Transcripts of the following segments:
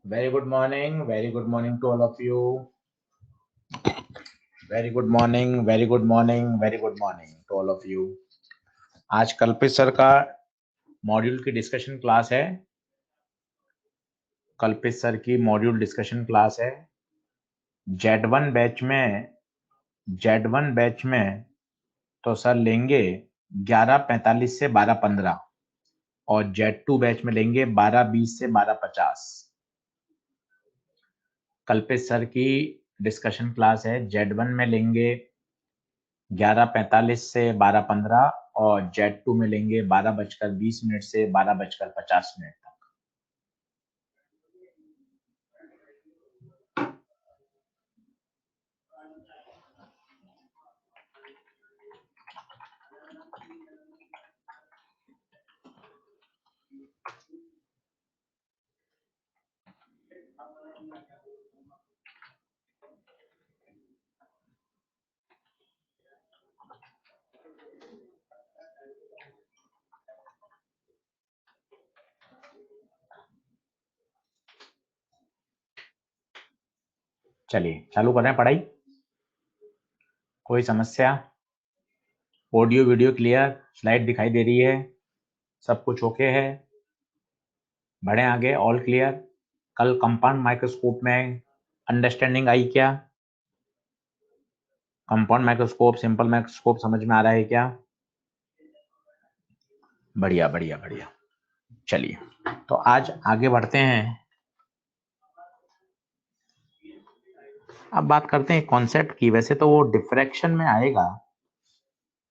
Very good morning. Very good morning to all of you. Very good morning. Very good morning. Very good morning to all of you. आज कल्पित sir का module की discussion class है. कल्पित sir की module discussion class है. Z1 batch में तो सर लेंगे 11:45 से 12:15 और Z2 बैच में लेंगे 12:20 से 12:50. कल्पित सर की डिस्कशन क्लास है. Z1 में लेंगे 11:45 से 12:15 और Z2 में लेंगे 12:20 से 12:50 तक. चलिए चालू कर रहे हैं पढ़ाई. कोई समस्या? ऑडियो वीडियो क्लियर, स्लाइड दिखाई दे रही है, सब कुछ ओके है? बढ़े आगे. All clear. कल कंपाउंड माइक्रोस्कोप में अंडरस्टैंडिंग आई क्या? कंपाउंड माइक्रोस्कोप, सिंपल माइक्रोस्कोप समझ में आ रहा है क्या? बढ़िया बढ़िया बढ़िया. चलिए तो आज आगे बढ़ते हैं. अब बात करते हैं कॉन्सेप्ट की. वैसे तो वो डिफ्रैक्शन में आएगा,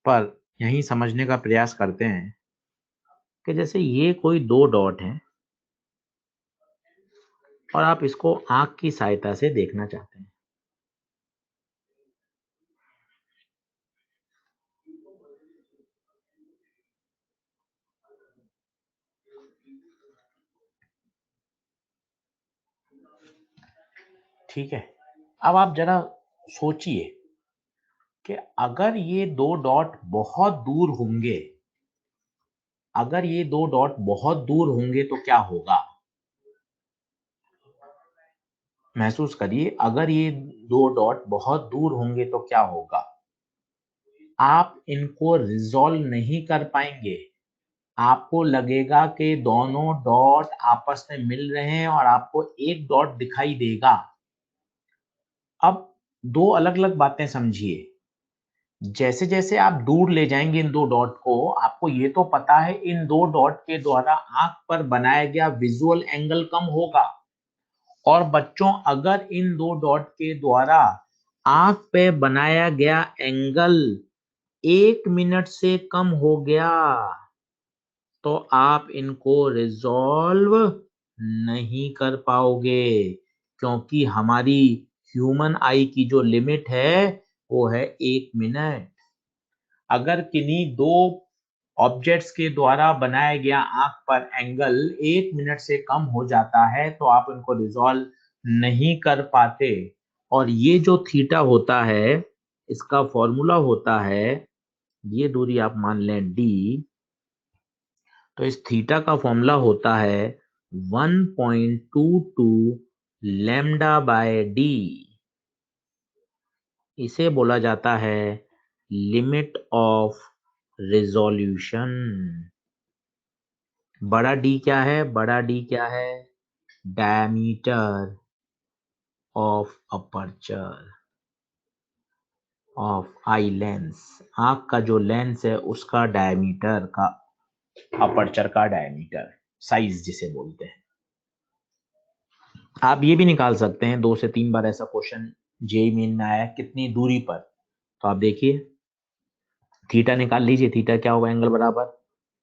पर यहीं समझने का प्रयास करते हैं कि जैसे ये कोई दो डॉट हैं और आप इसको आंख की सहायता से देखना चाहते हैं. ठीक है. अब आप जरा सोचिए कि अगर ये दो डॉट बहुत दूर होंगे, अगर ये दो डॉट बहुत दूर होंगे तो क्या होगा? महसूस करिए, अगर ये दो डॉट बहुत दूर होंगे तो क्या होगा? आप इनको रिजॉल्व नहीं कर पाएंगे. आपको लगेगा कि दोनों डॉट आपस में मिल रहे हैं और आपको एक डॉट दिखाई देगा. अब दो अलग अलग बातें समझिए. जैसे जैसे आप दूर ले जाएंगे इन दो डॉट को, आपको ये तो पता है इन दो डॉट के द्वारा आंख पर बनाया गया विजुअल एंगल कम होगा. और बच्चों, अगर इन दो डॉट के द्वारा आंख पे बनाया गया एंगल 1 मिनट से कम हो गया तो आप इनको रिजॉल्व नहीं कर पाओगे, क्योंकि हमारी ह्यूमन आई की जो लिमिट है वो है 1 मिनट. अगर किन्हीं दो ऑब्जेक्ट्स के द्वारा बनाया गया आंख पर एंगल 1 मिनट से कम हो जाता है तो आप इनको रिजॉल्व नहीं कर पाते. और ये जो थीटा होता है, इसका फॉर्मूला होता है, ये दूरी आप मान लें डी, तो इस थीटा का फॉर्मूला होता है 1.22 लैम्डा बाय डी. इसे बोला जाता है लिमिट ऑफ रिजोल्यूशन. बड़ा डी क्या है? बड़ा डी क्या है? Diameter of aperture of eye lens. आंख का जो लेंस है उसका डायमीटर का, अपर्चर का डायमीटर, साइज जिसे बोलते हैं. आप ये भी निकाल सकते हैं, 2 से 3 बार ऐसा क्वेश्चन जेईई मेन में आया है, कितनी दूरी पर. तो आप देखिए, थीटा निकाल लीजिए. थीटा क्या होगा? एंगल बराबर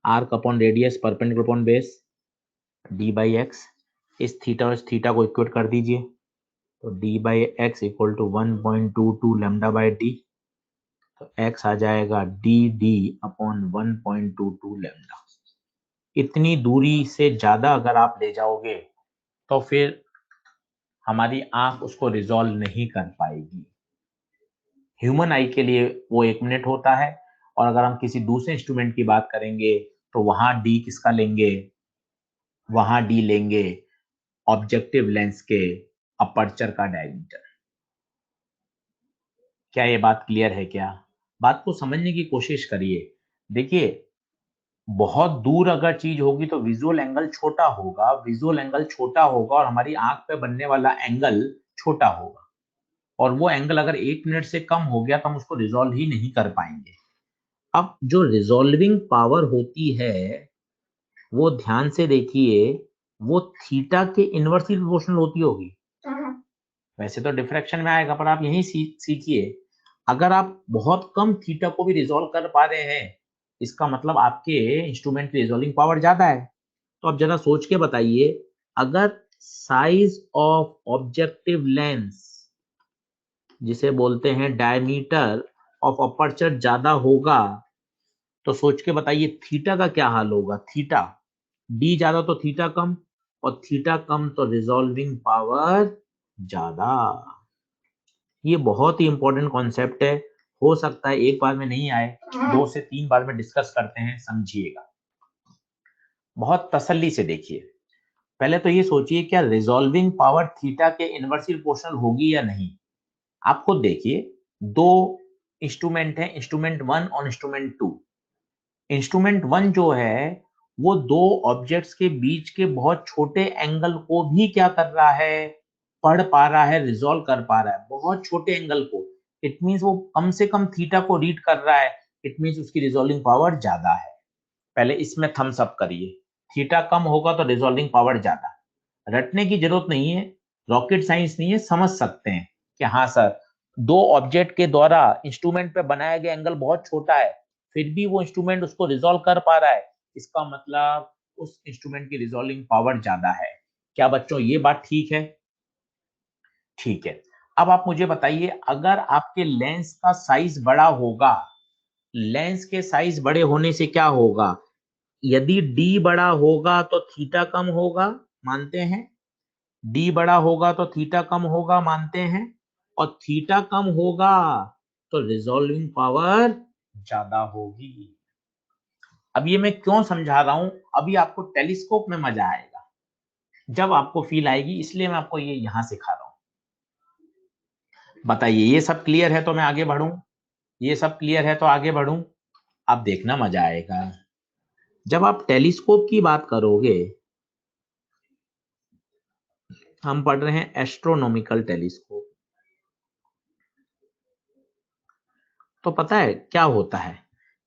arc upon radius perpendicular upon base D by X. इस थीटा और इस थीटा को इक्वेट कर दीजिए, तो D by X equal to 1.22 lambda by D. तो एक्स आ जाएगा डी डी अपॉन 1.22 लैम्डा. इतनी दूरी से ज्यादा अगर आप ले जाओगे तो फिर हमारी आंख उसको रिजॉल्व नहीं कर पाएगी. ह्यूमन आई के लिए वो 1 मिनट होता है. और अगर हम किसी दूसरे इंस्ट्रूमेंट की बात करेंगे तो वहां डी किसका लेंगे? वहां डी लेंगे ऑब्जेक्टिव लेंस के अपर्चर का डायमीटर। क्या ये बात क्लियर है? क्या बात को समझने की कोशिश करिए। देखिए, बहुत दूर अगर चीज होगी तो विजुअल एंगल छोटा होगा, विजुअल एंगल छोटा होगा और हमारी आंख पे बनने वाला एंगल छोटा होगा, और वो एंगल अगर 1 मिनट से कम हो गया तो हम उसको रिजॉल्व ही नहीं कर पाएंगे। अब जो रिजॉल्विंग पावर होती है वो ध्यान से देखिए, वो थीटा के इनवर्सली प्रोपोर्शनल होती होगी। वैसे तो डिफ्रैक्शन में आएगा, पर आप यही सीखिए, अगर आप बहुत कम थीटा को भी रिजॉल्व कर पा रहे हैं, इसका मतलब आपके इंस्ट्रूमेंट की रिजॉल्विंग पावर ज्यादा है। तो आप जरा सोच के बताइए, अगर साइज ऑफ ऑब्जेक्टिव लेंस, जिसे बोलते हैं डायमीटर ऑफ अपर्चर, ज्यादा होगा तो सोच के बताइए थीटा का क्या हाल होगा। थीटा डी ज्यादा तो थीटा कम, और थीटा कम तो रिजॉल्विंग पावर ज्यादा। ये बहुत ही इंपॉर्टेंट कॉन्सेप्ट है, हो सकता है एक बार में नहीं आए, 2 से 3 बार में डिस्कस करते हैं, समझिएगा। बहुत तसल्ली से देखिए। पहले तो ये सोचिए, क्या रिजॉल्विंग पावर थीटा के इनवर्सली प्रोपोर्शनल होगी या नहीं। आप खुद देखिए, दो इंस्ट्रूमेंट है, इंस्ट्रूमेंट 1 और इंस्ट्रूमेंट 2। इंस्ट्रूमेंट 1 जो है वो दो ऑब्जेक्ट्स के बीच के बहुत छोटे एंगल को भी क्या कर रहा है, पढ़ पा रहा है, रिजॉल्व कर पा रहा है, बहुत छोटे एंगल को। इट मींस वो कम से कम थीटा को रीड कर रहा है, इट मींस उसकी रिजॉल्विंग पावर ज्यादा है। पहले इसमें थम्स अप करिए, थीटा कम होगा तो रिजॉल्विंग पावर ज्यादा। रटने की जरूरत नहीं है, रॉकेट साइंस नहीं है, समझ सकते हैं कि हाँ सर, दो ऑब्जेक्ट के द्वारा इंस्ट्रूमेंट पे बनाया गया एंगल बहुत छोटा है, फिर भी वो इंस्ट्रूमेंट उसको रिजॉल्व कर पा रहा है, इसका मतलब उस इंस्ट्रूमेंट की रिजॉल्विंग पावर ज्यादा है। क्या बच्चों ये बात ठीक है? ठीक है। अब आप मुझे बताइए, अगर आपके लेंस का साइज बड़ा होगा, लेंस के साइज बड़े होने से क्या होगा, यदि डी बड़ा होगा तो थीटा कम होगा, मानते हैं। डी बड़ा होगा तो थीटा कम होगा, मानते हैं। और थीटा कम होगा तो रिजॉल्विंग पावर ज्यादा होगी। अब ये मैं क्यों समझा रहा हूं, अभी आपको टेलीस्कोप में मजा आएगा, जब आपको फील आएगी, इसलिए मैं आपको ये यहां सिखा रहा हूं। बताइए, ये सब क्लियर है तो मैं आगे बढ़ूं? ये सब क्लियर है तो आगे बढ़ूं? आप देखना मजा आएगा। जब आप टेलीस्कोप की बात करोगे, हम पढ़ रहे हैं एस्ट्रोनॉमिकल टेलीस्कोप, तो पता है क्या होता है,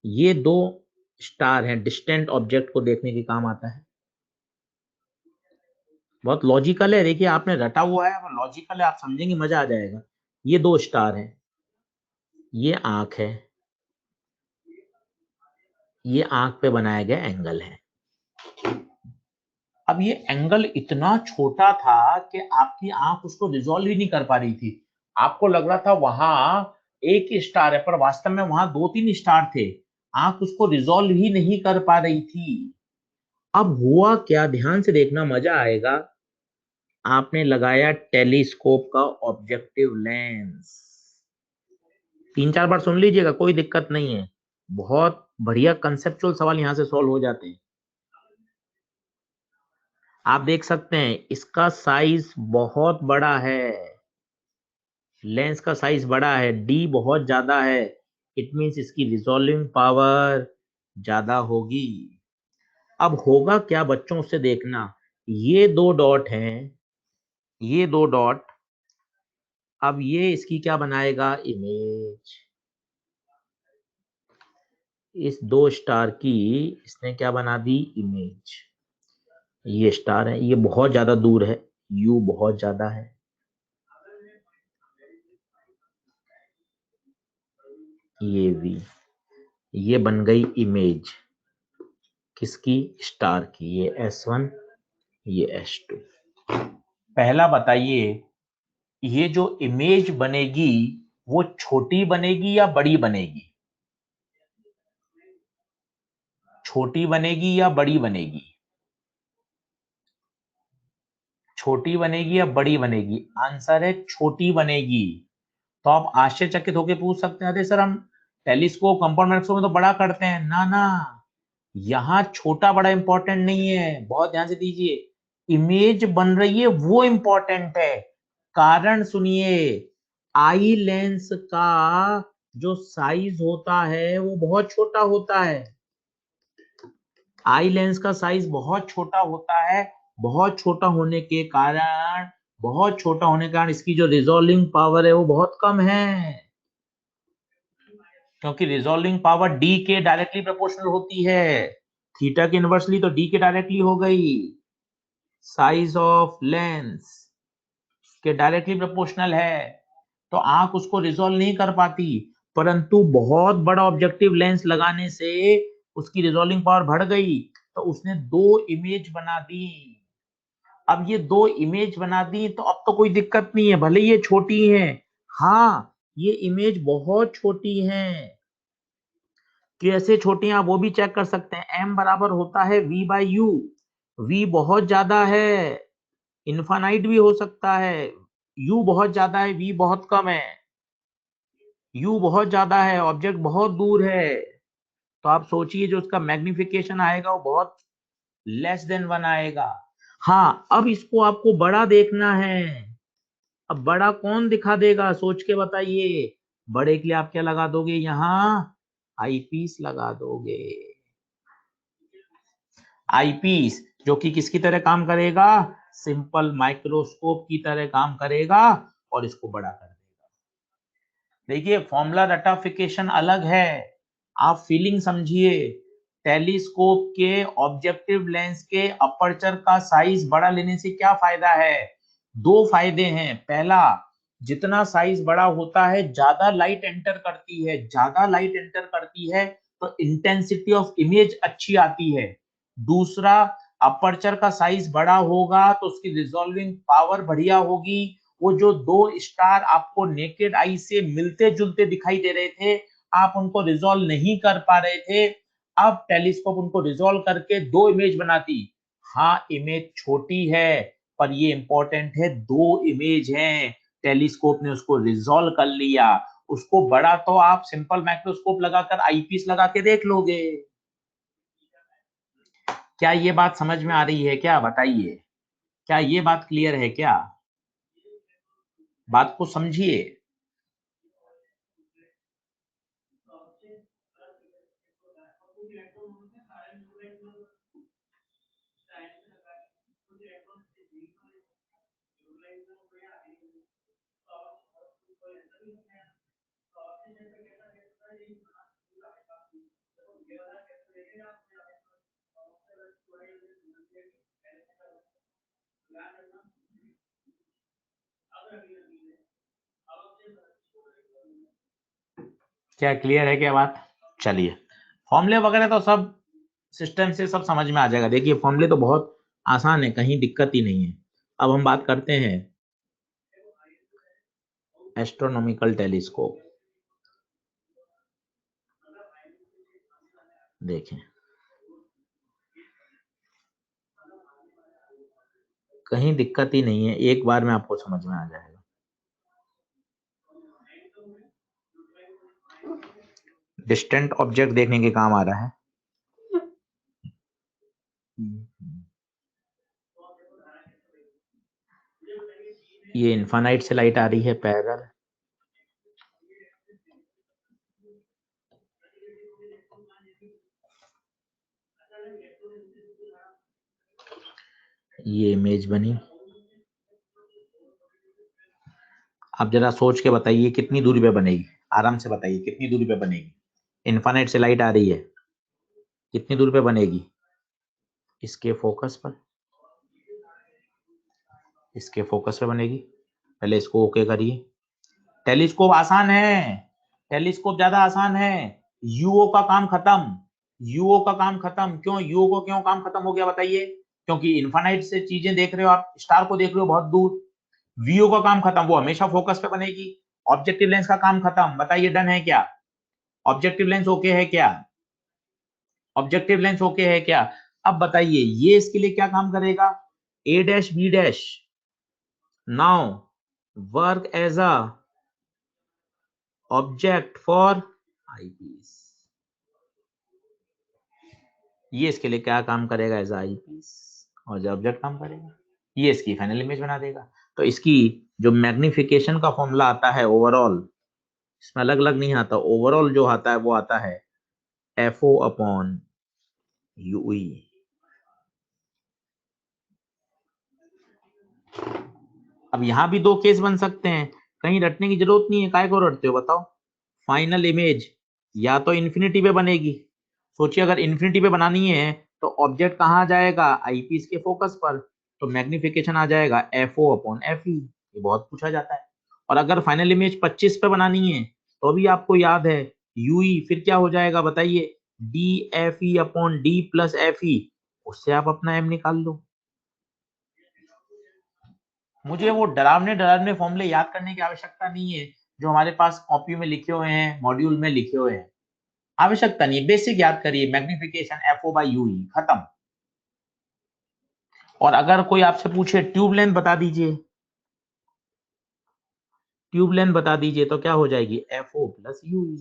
ये दो स्टार हैं, डिस्टेंट ऑब्जेक्ट को देखने के काम आता है। बहुत लॉजिकल है, देखिए आपने रटा हुआ है और लॉजिकल है, आप समझेंगे मजा आ जाएगा। ये दो स्टार हैं, ये आंख है, ये आंख पे बनाया गया एंगल है। अब ये एंगल इतना छोटा था कि आपकी आंख उसको रिजॉल्व ही नहीं कर पा रही थी। आपको लग रहा था वहां एक ही स्टार है, पर वास्तव में वहां 2-3 स्टार थे। आंख उसको रिजॉल्व ही नहीं कर पा रही थी। अब हुआ क्या, ध्यान से देखना मजा आएगा। आपने लगाया टेलीस्कोप का ऑब्जेक्टिव लेंस, 3-4 बार सुन लीजिएगा, कोई दिक्कत नहीं है, बहुत बढ़िया कंसेप्चुअल सवाल यहां से सॉल्व हो जाते हैं। आप देख सकते हैं इसका साइज बहुत बड़ा है, लेंस का साइज बड़ा है, डी बहुत ज्यादा है, इट मींस इसकी रिजॉल्विंग पावर ज्यादा होगी। अब होगा क्या बच्चों, उससे देखना, ये दो डॉट हैं, ये दो डॉट, अब ये इसकी क्या बनाएगा, इमेज। इस दो स्टार की इसने क्या बना दी, इमेज। ये स्टार है, ये बहुत ज्यादा दूर है, यू बहुत ज्यादा है, ये वी, ये बन गई इमेज किसकी, स्टार की। ये S1, ये S2। पहला बताइए, ये जो इमेज बनेगी वो छोटी बनेगी या बड़ी बनेगी? छोटी बनेगी या बड़ी बनेगी? छोटी बनेगी या बड़ी बनेगी? आंसर है छोटी बनेगी। तो आप आश्चर्यचकित होकर पूछ सकते हैं, अरे सर हम टेलीस्कोप कंपाउंड माइक्रोस्कोप में तो बड़ा करते हैं। ना ना, यहाँ छोटा बड़ा इंपॉर्टेंट नहीं है, बहुत ध्यान से दीजिए। इमेज बन रही है वो इंपॉर्टेंट है। कारण सुनिए, आई लेंस का जो साइज होता है वो बहुत छोटा होता है। आई लेंस का साइज बहुत छोटा होता है। बहुत छोटा होने के कारण इसकी जो रिजॉल्विंग पावर है वो बहुत कम है, क्योंकि रिजॉल्विंग पावर डी के डायरेक्टली प्रोपोर्शनल होती है। थीटा के इनवर्सली तो डी के डायरेक्टली हो गई। साइज ऑफ लेंस के डायरेक्टली प्रोपोर्शनल है, तो आंख उसको रिजॉल्व नहीं कर पाती। परंतु बहुत बड़ा ऑब्जेक्टिव लेंस लगाने से उसकी रिजॉल्विंग पावर बढ़ गई, तो उसने दो इमेज बना दी। अब ये दो इमेज बना दी तो अब तो कोई दिक्कत नहीं है, भले ये छोटी है। हाँ, ये इमेज बहुत छोटी है। कैसे छोटी हैं आप वो भी चेक कर सकते हैं। m बराबर होता है v बाई यू। v बहुत ज्यादा है, इनफाइनाइट भी हो सकता है। u बहुत ज्यादा है, v बहुत कम है। u बहुत ज्यादा है, ऑब्जेक्ट बहुत दूर है, तो आप सोचिए जो उसका मैग्निफिकेशन आएगा वो बहुत लेस देन 1 आएगा। हाँ, अब इसको आपको बड़ा देखना है। अब बड़ा कौन दिखा देगा, सोच के बताइए। बड़े के लिए आप क्या लगा दोगे, यहाँ आईपीस लगा दोगे। आईपीस जो कि किसकी तरह काम करेगा, सिंपल माइक्रोस्कोप की तरह काम करेगा और इसको बड़ा कर देगा। देखिए, फॉर्मूला रटाफिकेशन अलग है, आप फीलिंग समझिए। टेलीस्कोप के ऑब्जेक्टिव लेंस के अपर्चर का साइज बड़ा लेने से क्या फायदा है, दो फायदे हैं। पहला, जितना साइज बड़ा होता है ज्यादा लाइट एंटर करती है, तो इंटेंसिटी ऑफ इमेज अच्छी आती है। दूसरा, अपर्चर का साइज बड़ा होगा तो उसकी रिजॉल्विंग पावर बढ़िया होगी। वो जो दो स्टार आपको नेकेड आई से मिलते जुलते दिखाई दे रहे थे, आप उनको रिजॉल्व नहीं कर पा रहे थे, अब टेलीस्कोप उनको रिजॉल्व करके दो इमेज बनाती। हाँ, इमेज छोटी है पर ये इंपॉर्टेंट है, दो इमेज हैं, टेलीस्कोप ने उसको रिजॉल्व कर लिया। उसको बड़ा तो आप सिंपल माइक्रोस्कोप लगाकर आईपीस लगा के देख लोगे। क्या ये बात समझ में आ रही है क्या, बताइए। क्या ये बात क्लियर है क्या, बात को समझिए। क्या क्लियर है क्या बात, चलिए। फॉर्मूले वगैरह तो सब सिस्टम से सब समझ में आ जाएगा। देखिए, फॉर्मूले तो बहुत आसान है, कहीं दिक्कत ही नहीं है। अब हम बात करते हैं एस्ट्रोनॉमिकल टेलीस्कोप। देखें, कहीं दिक्कत ही नहीं है, एक बार में आपको समझ में आ जाएगा। डिस्टेंट ऑब्जेक्ट देखने के काम आ रहा है। ये इनफाइनाइट से लाइट आ रही है पैरेलल, ये इमेज बनी। आप जरा सोच के बताइए कितनी दूरी पे बनेगी, आराम से बताइए कितनी दूरी पे बनेगी। इनफाइनाइट से लाइट आ रही है, कितनी दूर पे बनेगी, इसके फोकस पर, इसके फोकस पे बनेगी। पहले इसको ओके करिए। टेलीस्कोप आसान है, टेलीस्कोप ज्यादा आसान है। यूओ का काम खत्म, यूओ का काम खत्म। क्यों यूओ को क्यों काम खत्म हो गया बताइए, क्योंकि इनफाइनाइट से चीजें देख रहे हो आप, स्टार को देख रहे हो बहुत दूर। वीओ का काम खत्म, वो हमेशा फोकस पे बनेगी। ऑब्जेक्टिव लेंस का काम खत्म, बताइए डन है क्या, ऑब्जेक्टिव लेंस ओके है क्या, ऑब्जेक्टिव लेंस ओके है क्या। अब बताइए ये इसके लिए क्या काम करेगा, A dash B dash now work as a object for eyepiece. ये इसके लिए क्या काम करेगा, एज आईपीस, और जो ऑब्जेक्ट काम करेगा। ये इसकी फाइनल इमेज बना देगा। तो इसकी जो मैग्निफिकेशन का फॉर्मूला आता है ओवरऑल, इसमें अलग अलग नहीं आता, ओवरऑल जो आता है वो आता है FO अपॉन UE। अब यहां भी दो केस बन सकते हैं, कहीं रटने की जरूरत नहीं है, काय को रटते हो बताओ। फाइनल इमेज या तो इन्फिनिटी पे बनेगी, सोचिए अगर इन्फिनिटी पे बनानी है तो ऑब्जेक्ट कहाँ जाएगा, आईपीस के फोकस पर, तो मैग्निफिकेशन आ जाएगा FO अपॉन FE। ये बहुत पूछा जाता है। और अगर फाइनल इमेज 25 पे बनानी है तो भी आपको याद है UE, फिर क्या हो जाएगा बताइए, DFE अपॉन D+FE। उससे आप अपना M निकाल लो। मुझे वो डरावने डरावने फॉर्मूले याद करने की आवश्यकता नहीं है जो हमारे पास कॉपी में लिखे हुए हैं, मॉड्यूल में लिखे हुए हैं, आवश्यकता नहीं है। बेसिक याद करिए, मैग्निफिकेशन FO बाई UE, खत्म। और अगर कोई आपसे पूछे ट्यूब लेंथ बता दीजिए, ट्यूब लेंथ बता दीजिए, तो क्या हो जाएगी, FO प्लस UE।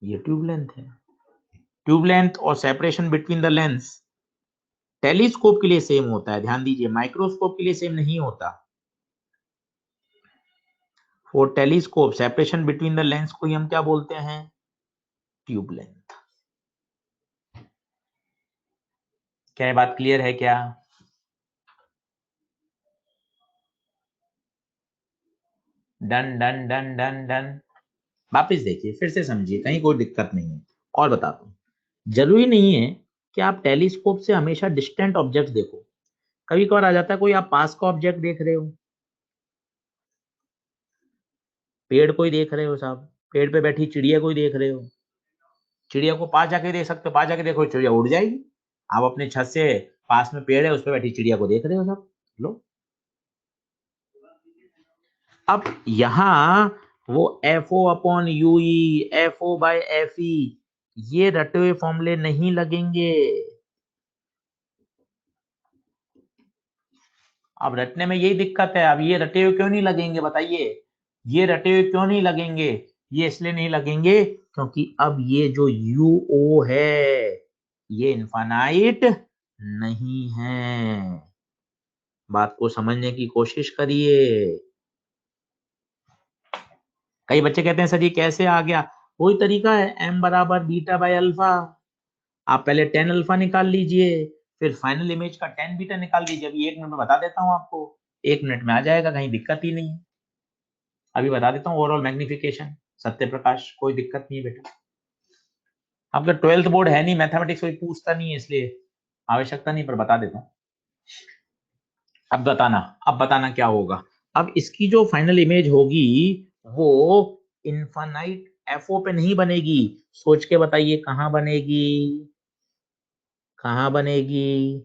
ये ट्यूब लेंथ है। ट्यूब लेंथ और separation between the lens telescope के लिए सेम होता है, ध्यान दीजिए, माइक्रोस्कोप के लिए सेम नहीं होता। For telescope separation between the lens को ही हम क्या बोलते हैं, ट्यूब लेंथ। क्या ये बात क्लियर है क्या? Done done done done done. वापिस देखिए, फिर से समझिए, कहीं कोई दिक्कत नहीं है। और बताता हूँ, जरूरी नहीं है कि आप टेलीस्कोप से हमेशा डिस्टेंट ऑब्जेक्ट देखो। कभी कभार आ जाता है कोई आप पास का ऑब्जेक्ट देख रहे हो, पेड़ कोई देख रहे हो साहब, पेड़ पे बैठी चिड़िया कोई देख रहे हो, चिड़िया को पास जाके देख सकते हो, पास जाके देखो चिड़िया उड़ जाएगी। आप अपने छत से, पास में पेड़ है उस पर बैठी चिड़िया को देख रहे हो साहब, लो। अब यहां वो FO upon UE, FO by FE, ये रटे हुए फॉर्मूले नहीं लगेंगे। अब रटने में यही दिक्कत है। अब ये रटे हुए क्यों नहीं लगेंगे बताइए, ये रटे हुए क्यों नहीं लगेंगे? ये इसलिए नहीं लगेंगे क्योंकि अब ये जो UO है ये इनफाइनाइट नहीं है। बात को समझने की कोशिश करिए। कई बच्चे कहते हैं सर ये कैसे आ गया, कोई तरीका है, M बराबर बीटा बाय अल्फा। आप पहले टेन अल्फा निकाल लीजिए, फिर फाइनल इमेज का टेन बीटा निकाल लीजिए। अभी 1 मिनट में बता देता हूँ आपको, 1 मिनट में आ जाएगा, कहीं दिक्कत ही नहीं है। अभी बता देता हूँ ओवरऑल मैग्निफिकेशन, सत्य प्रकाश, कोई दिक्कत नहीं है बेटा। आपका 12th बोर्ड है नहीं, मैथमेटिक्स कोई पूछता नहीं है, इसलिए आवश्यकता नहीं, पर बता देता हूँ। अब बताना क्या होगा। अब इसकी जो फाइनल इमेज होगी वो इनफाइनाइट FO पे नहीं बनेगी, सोच के बताइए कहाँ बनेगी, कहाँ बनेगी,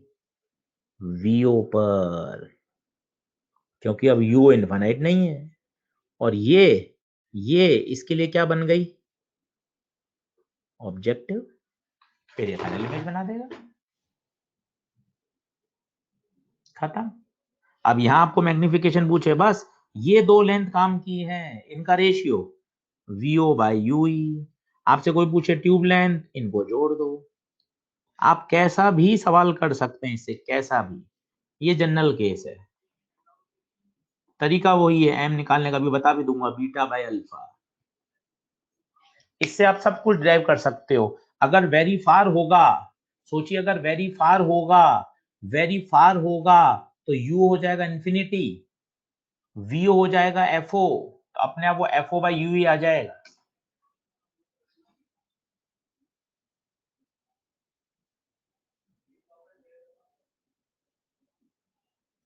VO पर, क्योंकि अब U इनफाइनाइट नहीं है। और ये इसके लिए क्या बन गई, ऑब्जेक्टिव, फिर ये फाइनल इमेज बना देगा, खत्म। अब यहां आपको मैग्निफिकेशन पूछे, बस ये दो लेंथ काम की है, इनका रेशियो VO बाई UE। आपसे कोई पूछे ट्यूब लेंथ, इनको जोड़ दो। आप कैसा भी सवाल कर सकते हैं इससे, कैसा भी, ये जनरल केस है। तरीका वही है, M निकालने का भी बता भी दूंगा, बीटा बाय अल्फा। इससे आप सब कुछ ड्राइव कर सकते हो। अगर वेरी फार होगा, सोचिए अगर वेरी फार होगा, वेरी फार होगा, तो U हो जाएगा इंफिनिटी, VO हो जाएगा FO, तो अपने आप वो FO बाई UE आ जाएगा।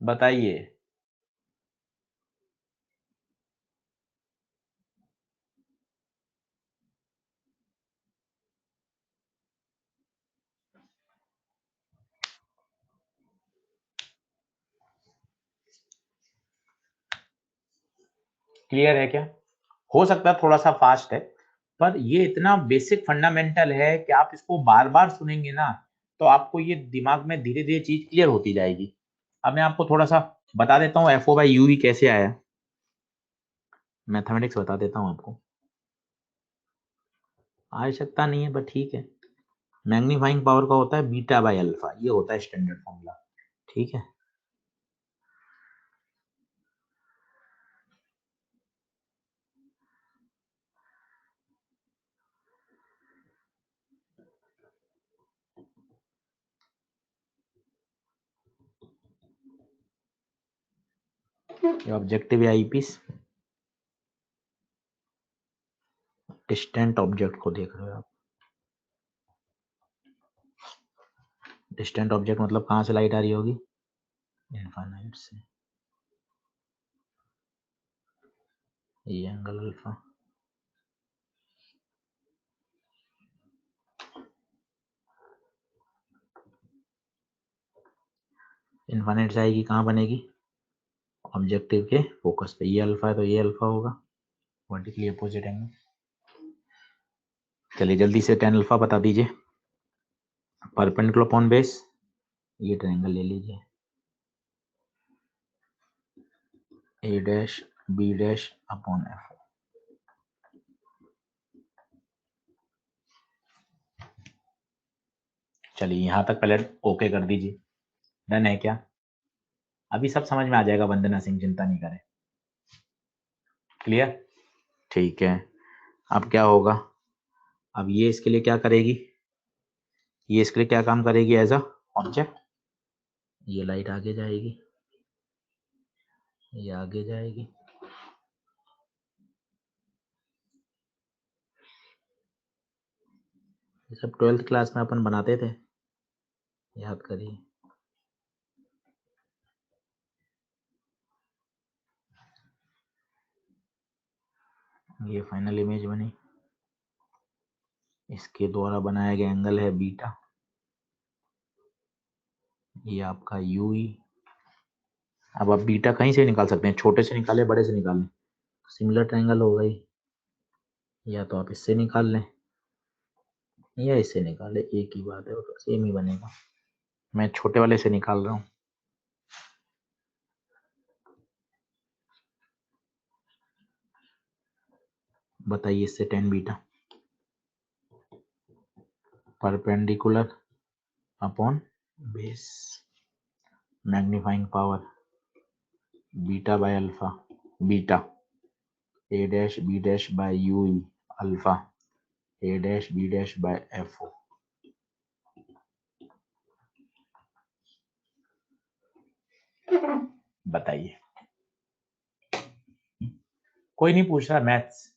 बताइए। क्लियर है क्या? हो सकता है थोड़ा सा फास्ट है, पर ये इतना बेसिक फंडामेंटल है कि आप इसको बार बार सुनेंगे ना, तो आपको ये दिमाग में धीरे धीरे चीज क्लियर होती जाएगी। अब मैं आपको थोड़ा सा बता देता हूँ FO बाई UE कैसे आया, मैथमेटिक्स बता देता हूँ आपको, आवश्यकता नहीं है पर ठीक है। मैग्नीफाइंग पावर का होता है बीटा बाई अल्फा, ये होता है स्टैंडर्ड फॉर्मूला, ठीक है। ये ऑब्जेक्टिव है आईपीस, डिस्टेंट ऑब्जेक्ट को देख रहे हो आप। डिस्टेंट ऑब्जेक्ट मतलब कहाँ से लाइट आ रही होगी, इनफाइनाइट से। ये एंगल अल्फा, इनफाइनाइट से आएगी, कहाँ बनेगी, ऑब्जेक्टिव के फोकस पे। ये अल्फा है तो ये अल्फा होगा, वर्टिकली अपोजिट एंगल। चलिए जल्दी से tan अल्फा बता दीजिए। परपेंडिकुलर अपॉन बेस, ये ट्रायंगल ले लीजिए, A dash B dash upon F. चलिए यहाँ तक पहले ओके कर दीजिए। डन है क्या? अभी सब समझ में आ जाएगा वंदना सिंह, चिंता नहीं करें। क्लियर? ठीक है। अब क्या होगा, अब ये इसके लिए क्या करेगी, ये इसके लिए क्या काम करेगी एज अ ऑब्जेक्ट। ये लाइट आगे जाएगी, ये आगे जाएगी, ये सब 12th क्लास में अपन बनाते थे, याद करिए। ये फाइनल इमेज बनी, इसके द्वारा बनाया गया एंगल है बीटा, ये आपका यूई। अब आप बीटा कहीं से निकाल सकते हैं, छोटे से निकाले बड़े से निकालें, सिमिलर ट्रायंगल हो गई, या तो आप इससे निकाल लें या इससे निकाले, एक ही बात है, तो सेम ही बनेगा। मैं छोटे वाले से निकाल रहा हूँ। बताइए इससे tan beta perpendicular upon base, magnifying power beta by alpha, beta A dash B dash by U E, alpha A dash B dash by F O. बताइए, कोई नहीं पूछ रहा मैथ्स,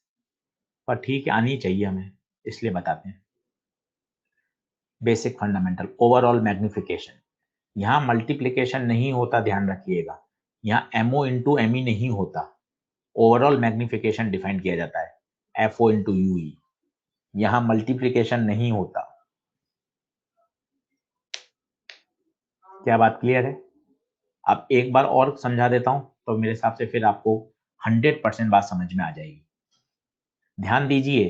पर ठीक है आनी चाहिए हमें, इसलिए बताते हैं। Basic fundamental, overall magnification. यहाँ मल्टीप्लीकेशन नहीं होता, ध्यान रखिएगा। यहाँ एमओ इंटू एम ई नहीं होता, ओवरऑल मैग्निफिकेशन डिफाइन किया जाता है, F O into U E. यहाँ मल्टीप्लीकेशन नहीं होता। क्या बात क्लियर है? अब एक बार और समझा देता हूं, तो मेरे हिसाब से फिर आपको 100% बात समझ में आ जाएगी। ध्यान दीजिए,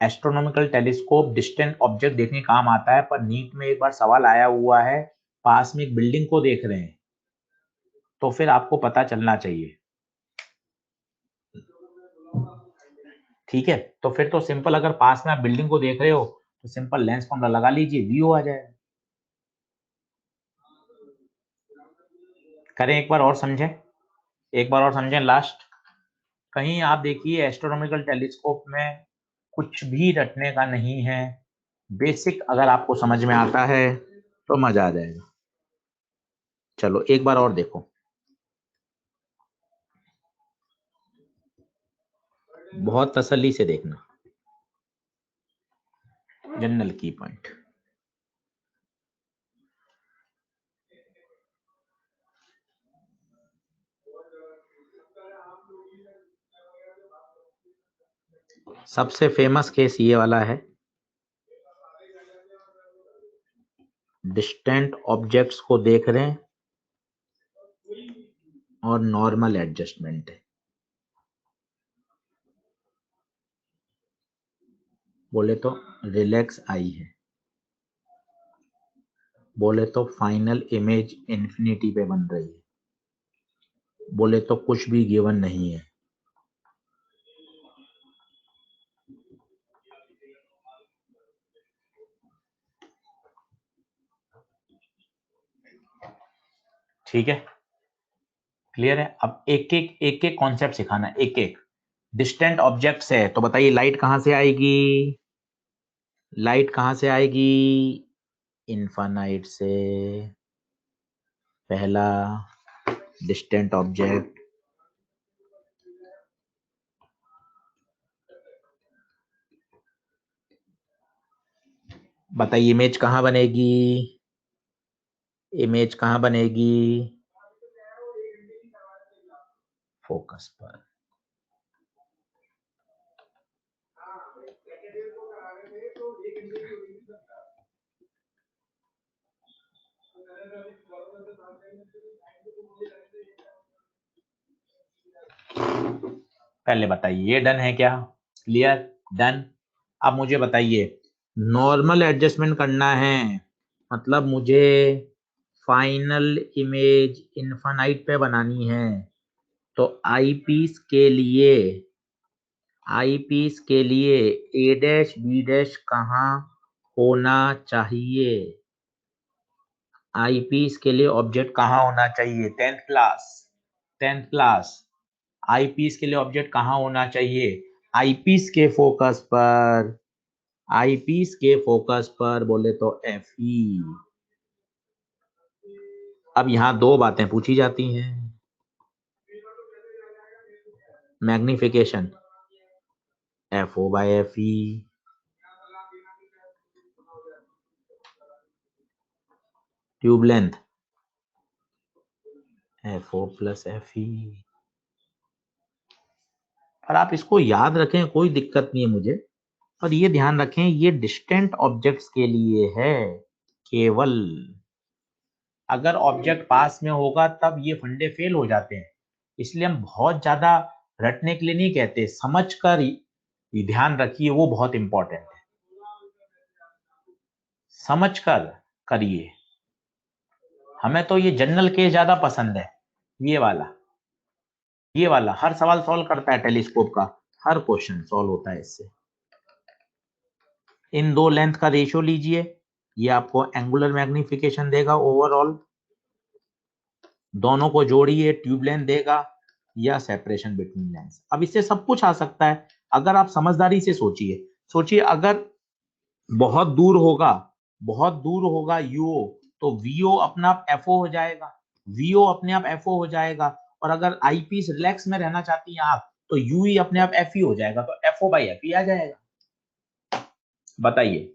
एस्ट्रोनॉमिकल टेलीस्कोप डिस्टेंट ऑब्जेक्ट देखने काम आता है, पर नीट में एक बार सवाल आया हुआ है, पास में एक बिल्डिंग को देख रहे हैं, तो फिर आपको पता चलना चाहिए। ठीक है, तो फिर तो सिंपल, अगर पास में आप बिल्डिंग को देख रहे हो तो सिंपल लेंस फॉर्मूला लगा लीजिए, व्यू आ जाएगा। करें एक बार और समझें, एक बार और समझें लास्ट। कहीं आप देखिए एस्ट्रोनॉमिकल टेलीस्कोप में कुछ भी रटने का नहीं है, बेसिक अगर आपको समझ में आता है तो मजा आ जाएगा। चलो एक बार और देखो, बहुत तसल्ली से देखना, जनरल की पॉइंट। सबसे फेमस केस ये वाला है, डिस्टेंट ऑब्जेक्ट्स को देख रहे हैं और नॉर्मल एडजस्टमेंट है। बोले तो रिलैक्स आई है, बोले तो फाइनल इमेज इंफिनिटी पे बन रही है, बोले तो कुछ भी गिवन नहीं है। ठीक है, क्लियर है? अब एक एक कॉन्सेप्ट सिखाना, एक एक। डिस्टेंट ऑब्जेक्ट्स है तो बताइए लाइट कहां से आएगी, लाइट कहां से आएगी, इनफाइनाइट से, पहला। डिस्टेंट ऑब्जेक्ट, बताइए इमेज कहाँ बनेगी, इमेज कहाँ बनेगी, फोकस पर। पहले बताइए ये डन है क्या, क्लियर, डन। अब मुझे बताइए नॉर्मल एडजस्टमेंट करना है, मतलब मुझे फाइनल इमेज इनफाइनाइट पे बनानी है, तो आई पीस के लिए ए डैश बी डैश कहाँ होना चाहिए, आई पीस के लिए ऑब्जेक्ट कहाँ होना चाहिए, टेंथ क्लास आईपीस के लिए ऑब्जेक्ट कहाँ होना चाहिए, आईपीस के फोकस पर, आईपीस के फोकस पर बोले तो एफ ई। अब यहाँ दो बातें पूछी जाती हैं, magnification F O by F E, tube length F O plus F E. और आप इसको याद रखें, कोई दिक्कत नहीं है मुझे, और ये ध्यान रखें ये डिस्टेंट ऑब्जेक्ट्स के लिए है केवल, अगर ऑब्जेक्ट पास में होगा तब ये फंडे फेल हो जाते हैं, इसलिए हम बहुत ज्यादा रटने के लिए नहीं कहते, समझ कर ध्यान रखिए, वो बहुत इंपॉर्टेंट है, समझ कर करिए। हमें तो ये जनरल केस ज्यादा पसंद है, ये वाला हर सवाल सॉल्व करता है, टेलीस्कोप का हर क्वेश्चन सॉल्व होता है इससे। इन दो लेंथ का रेशियो लीजिए, ये आपको एंगुलर मैग्निफिकेशन देगा ओवरऑल, दोनों को जोड़िए ट्यूब लेंथ देगा या सेपरेशन बिटवीन लेंस। अब इससे सब कुछ आ सकता है, अगर आप समझदारी से सोचिए, अगर बहुत दूर होगा, यूओ, तो वीओ अपने आप एफओ हो जाएगा, हो जाएगा, और अगर आईपीस रिलैक्स में रहना चाहती हैं आप तो यूई अपने आप एफई हो जाएगा, तो एफओ बाई एफई आ जाएगा। बताइए,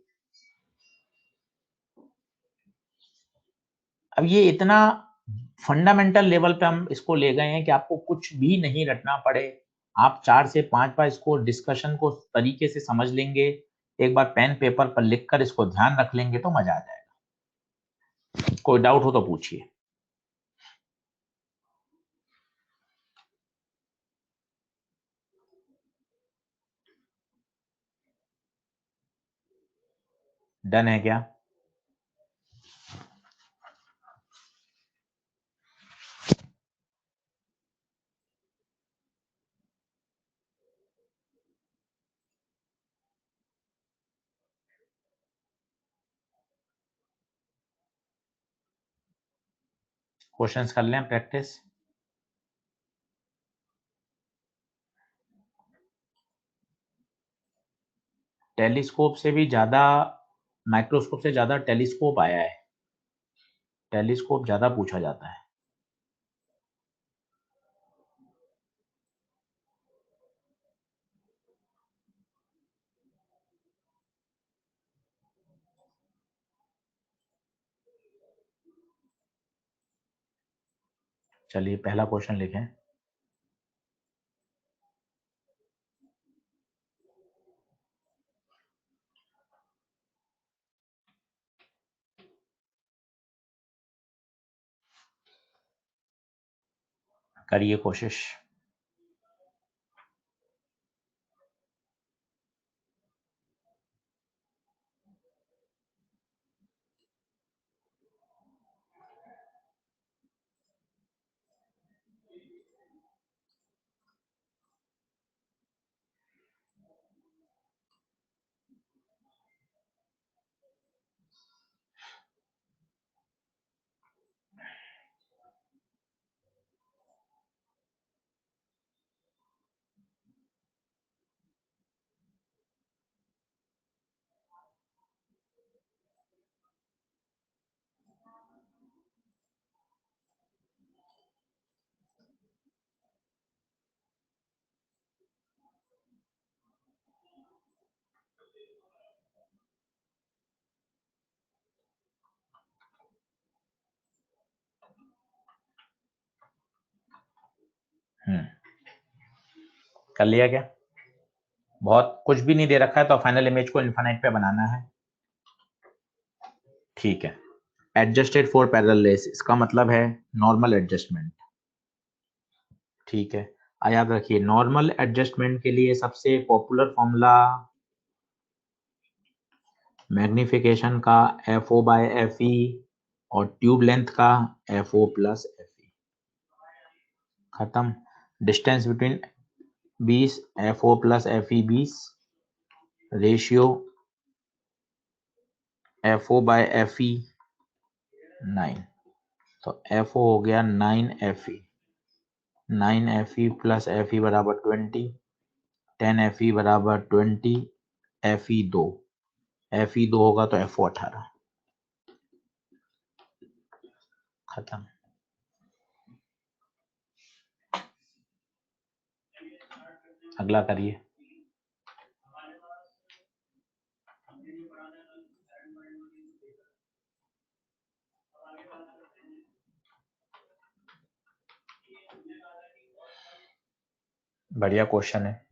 अब ये इतना फंडामेंटल लेवल पे हम इसको ले गए हैं कि आपको कुछ भी नहीं रटना पड़े, आप 4 से 5 बार इसको डिस्कशन को तरीके से समझ लेंगे, एक बार पेन पेपर पर लिखकर इसको ध्यान रख लेंगे तो मजा आ जाएगा। कोई डाउट हो तो पूछिए। डन है क्या? क्वेश्चंस कर लें प्रैक्टिस। टेलीस्कोप से भी ज्यादा, माइक्रोस्कोप से ज्यादा टेलीस्कोप आया है, टेलीस्कोप ज्यादा पूछा जाता है। चलिए पहला क्वेश्चन लिखें। करिए कोशिश। कर लिया क्या? बहुत कुछ भी नहीं दे रखा है तो फाइनल इमेज को इनफाइनाइट पे बनाना है। ठीक है, एडजस्टेड फॉर पैरेललेस, इसका मतलब है नॉर्मल एडजस्टमेंट। ठीक है, याद रखिए नॉर्मल एडजस्टमेंट के लिए सबसे पॉपुलर फॉर्मूला मैग्निफिकेशन का FO बाय FE और ट्यूब लेंथ का FO प्लस FE। खत्म। Distance between 20, FO plus FE 20, ratio FO by FE 9, तो FO हो गया 9FE। 9FE प्लस FE बराबर 20, 10FE बराबर 20, FE 2, FE 2 होगा तो FO 18। खत्म। अगला करिए। बढ़िया क्वेश्चन है।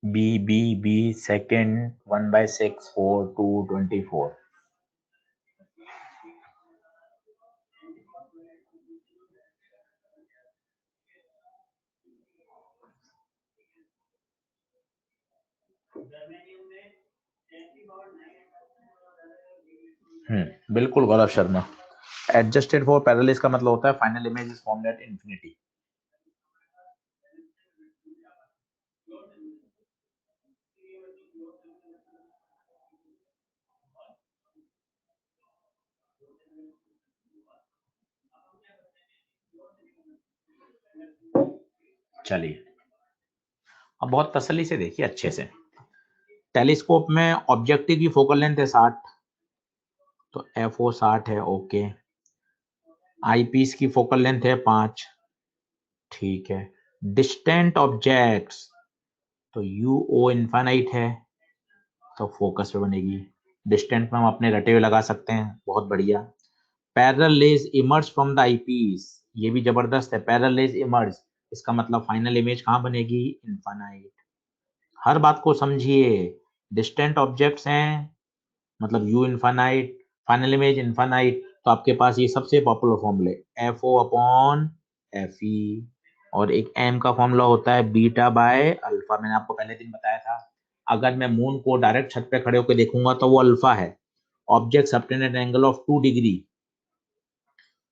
B second 1/6 4 2 24। बिल्कुल Gaurav Sharma. Adjusted for parallel का मतलब होता है final image is formed at infinity. चलिए अब बहुत तसल्ली से देखिए अच्छे से। टेलीस्कोप में ऑब्जेक्टिव की फोकल लेंथ है 60, तो FO 60 है। ओके। आईपीस की फोकल लेंथ है 5। ठीक है। डिस्टेंट ऑब्जेक्ट्स, तो UO इनफाइनाइट है, तो फोकस पे बनेगी। डिस्टेंट में हम अपने रटे हुए लगा सकते हैं। बहुत बढ़िया। Parallel raise emerge from the eyepiece, ये भी जबरदस्त है। पैरेलल रेज इमर्ज, इसका मतलब फाइनल इमेज कहाँ बनेगी? इनफाइनाइट। हर बात को समझिए। डिस्टेंट ऑब्जेक्ट्स हैं मतलब U infinite, final image infinite, तो आपके पास ये सबसे पॉपुलर फॉर्मूले FO अपॉन FE। और एक M का फॉर्मूला होता है बीटा बाय अल्फा, मैंने आपको पहले दिन बताया था। अगर मैं मून को डायरेक्ट छत पे खड़े होकर देखूंगा तो वो अल्फा है। Object subtend at angle of 2 degree,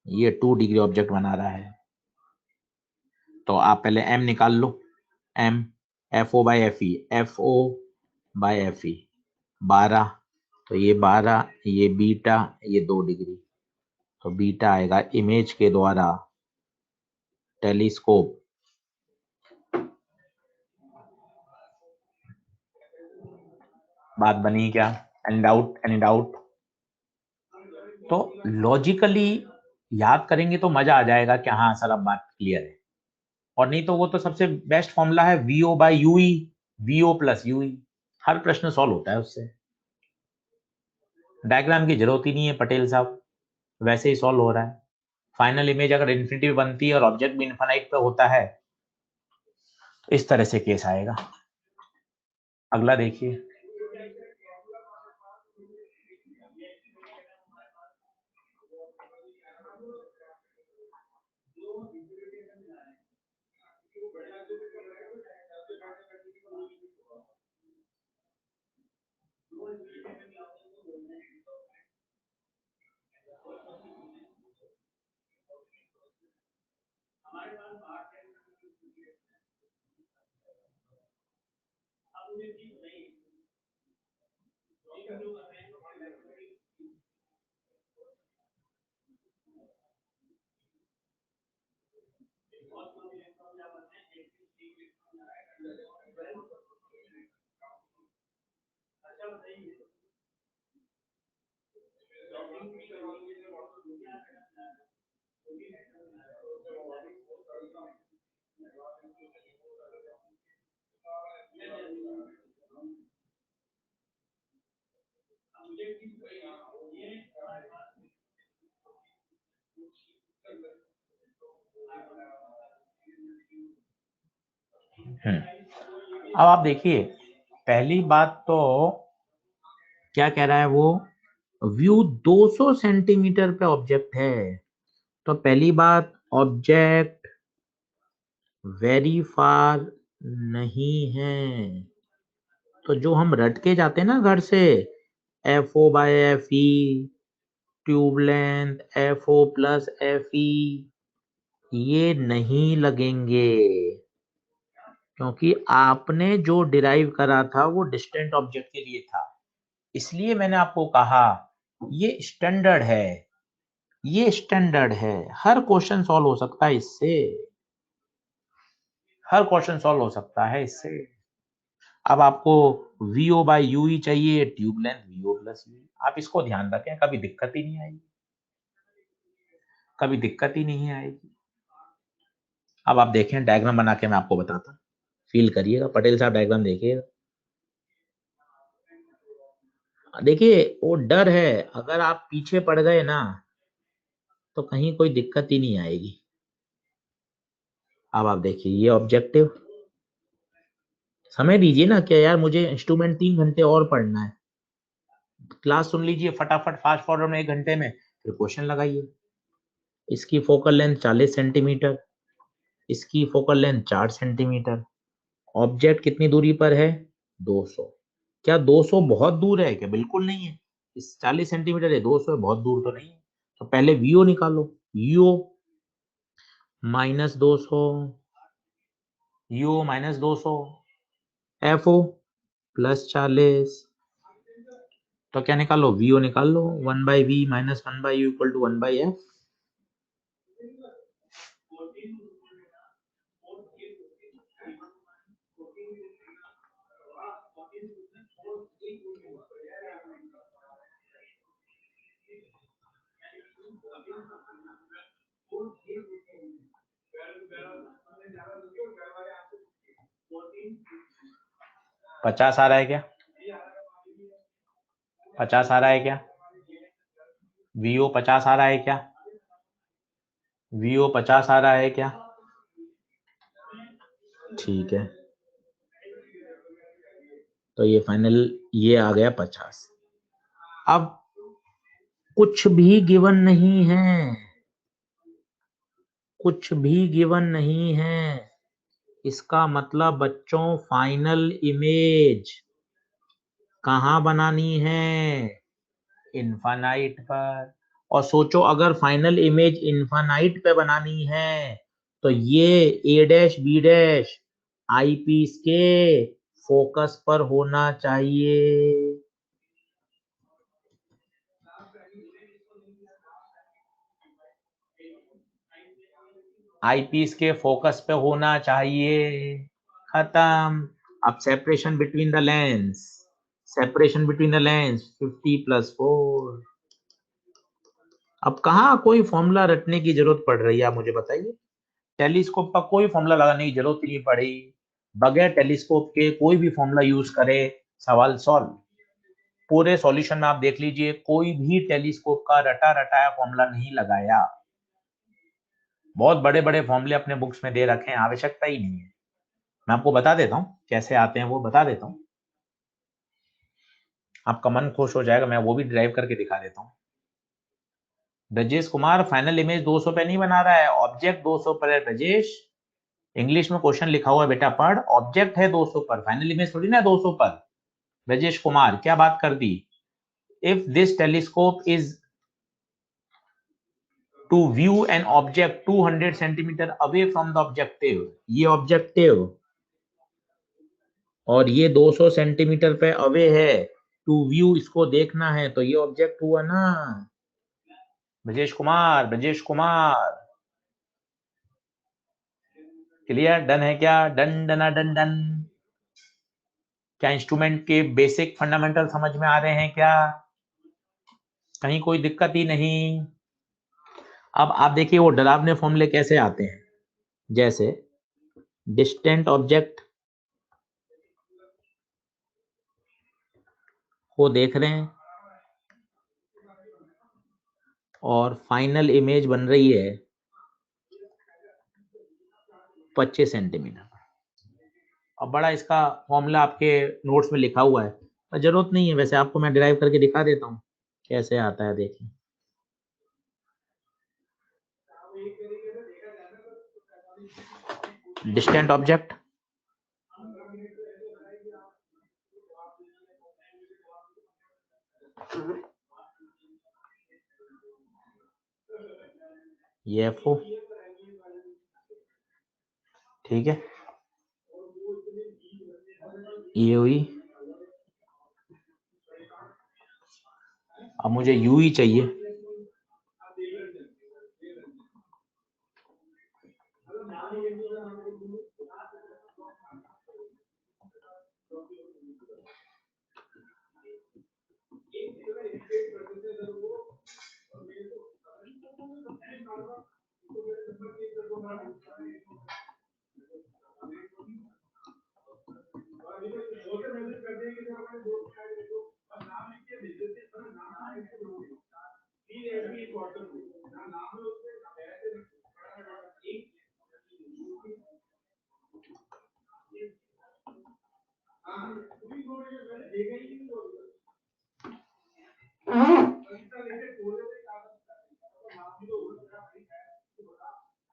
ये 2 डिग्री ऑब्जेक्ट बना रहा है। तो आप पहले M निकाल लो। M FO by FE, FO by FE 12, तो ये 12, ये बीटा, ये 2 डिग्री, तो बीटा आएगा इमेज के द्वारा टेलीस्कोप। बात बनी क्या? Any doubt? Any doubt? तो लॉजिकली याद करेंगे तो मजा आ जाएगा कि हाँ सर अब बात क्लियर है। और नहीं तो वो तो सबसे बेस्ट फॉर्मूला है VO by UE, VO plus UE। हर प्रश्न सॉल्व होता है उससे। डायग्राम की जरूरत ही नहीं है पटेल साहब, वैसे ही सॉल्व हो रहा है। फाइनल इमेज अगर इन्फिनिटी पे बनती है और ऑब्जेक्ट भी इन्फाइनाइट पे होता है, इस तरह से केस आएगा। अगला देखिए। अब आप देखिए, पहली बात तो क्या कह रहा है वो, व्यू 200 सेंटीमीटर पे ऑब्जेक्ट है। तो पहली बात, ऑब्जेक्ट वेरी फार नहीं है। तो जो हम रट के जाते हैं ना घर से, F O by F E, tube length F O plus F E, ये नहीं लगेंगे, क्योंकि आपने जो डिराइव करा था वो डिस्टेंट ऑब्जेक्ट के लिए था। इसलिए मैंने आपको कहा ये स्टैंडर्ड है, ये स्टैंडर्ड है, हर क्वेश्चन सॉल्व हो सकता है इससे, हर क्वेश्चन सॉल्व हो सकता है इससे। अब आपको वीओ बाई यू ही चाहिए, tube length V O plus U, आप इसको ध्यान रखें, कभी दिक्कत ही नहीं आएगी, कभी दिक्कत ही नहीं आएगी। अब आप देखें, डायग्राम बना के मैं आपको बताता, फील करिएगा, पटेल साहब डायग्राम देखिएगा। देखिए वो डर है, अगर आप पीछे पड़ गए ना तो कहीं कोई दिक्कत ही नहीं आएगी। अब आप देखिए, ये ऑब्जेक्टिव, समय दीजिए ना, क्या यार मुझे इंस्ट्रूमेंट 3 घंटे और पढ़ना है, क्लास सुन लीजिए फटाफट फास्ट फॉरवर्ड में 1 घंटे में, फिर क्वेश्चन लगाइए। इसकी फोकल लेंथ 40 सेंटीमीटर, इसकी फोकल लेंथ 4 सेंटीमीटर, ऑब्जेक्ट कितनी दूरी पर है, 200। क्या 200 बहुत दूर है क्या, बिल्कुल नहीं है। इस 40 सेंटीमीटर है, 200 है, बहुत दूर तो नहीं है। तो पहले वीओ निकालो, U minus 200, U minus 200, F O plus 40। तो क्या निकालो, वीओ निकाल लो, 1/v minus 1/u equal to 1/f। पचास आ रहा है क्या, 50 आ रहा है क्या, वीओ 50 आ रहा है क्या, वीओ 50 आ रहा है क्या, ठीक है। तो ये फाइनल, ये आ गया 50। अब कुछ भी गिवन नहीं है, कुछ भी गिवन नहीं है, इसका मतलब बच्चों फाइनल इमेज कहाँ बनानी है, इनफाइनाइट पर। और सोचो, अगर फाइनल इमेज इनफाइनाइट पे बनानी है तो ये A dash B dash eyepiece के फोकस पर होना चाहिए। आई पीस के फोकस पे होना चाहिए, खत्म। अब separation between the lens, separation between the lens 50+4। अब कहाँ कोई फॉर्मूला रटने की जरूरत पड़ रही है, आप मुझे बताइए। टेलीस्कोप का कोई फॉर्मूला लगाने की जरूरत नहीं पड़ी, बगैर टेलीस्कोप के कोई भी फॉर्मूला यूज करे, सवाल सॉल्व। पूरे सॉल्यूशन में आप देख लीजिए, कोई भी टेलीस्कोप का रटा रटाया फॉर्मूला नहीं लगाया। बहुत बड़े बड़े फॉर्मूले अपने बुक्स में दे रखे हैं, आवश्यकता ही नहीं है। मैं आपको बता देता हूँ कैसे आते हैं, वो बता देता हूँ, आपका मन खुश हो जाएगा, मैं वो भी ड्राइव करके दिखा देता हूँ। ब्रजेश कुमार फाइनल इमेज 200 पे नहीं बना रहा है, ऑब्जेक्ट 200 पर है ब्रजेश। इंग्लिश में क्वेश्चन लिखा हुआ है बेटा, पढ़, ऑब्जेक्ट है 200 पर, फाइनल इमेज थोड़ी ना 200 पर। ब्रजेश कुमार क्या बात कर दी, if this telescope is to view an object 200 centimetre away from the objective, ये ऑब्जेक्टिव और ये 200 सेंटीमीटर पे अवे है, टू व्यू इसको देखना है, तो ये ऑब्जेक्ट हुआ ना। ब्रजेश कुमार, ब्रजेश कुमार, क्लियर? डन है क्या? डन डना डन डन। क्या इंस्ट्रूमेंट के बेसिक फंडामेंटल समझ में आ रहे हैं क्या? कहीं कोई दिक्कत ही नहीं। अब आप देखिए वो डरावने फॉर्मूले कैसे आते हैं, जैसे डिस्टेंट ऑब्जेक्ट को देख रहे हैं और फाइनल इमेज बन रही है 25 सेंटीमीटर। अब बड़ा इसका फॉर्मूला आपके नोट्स में लिखा हुआ है, पर जरूरत नहीं है, वैसे आपको मैं डिराइव करके दिखा देता हूँ कैसे आता है। देखिए डिस्टेंट ऑब्जेक्ट, ये एफओ, ठीक है, ये हुई। अब मुझे यू ही चाहिए,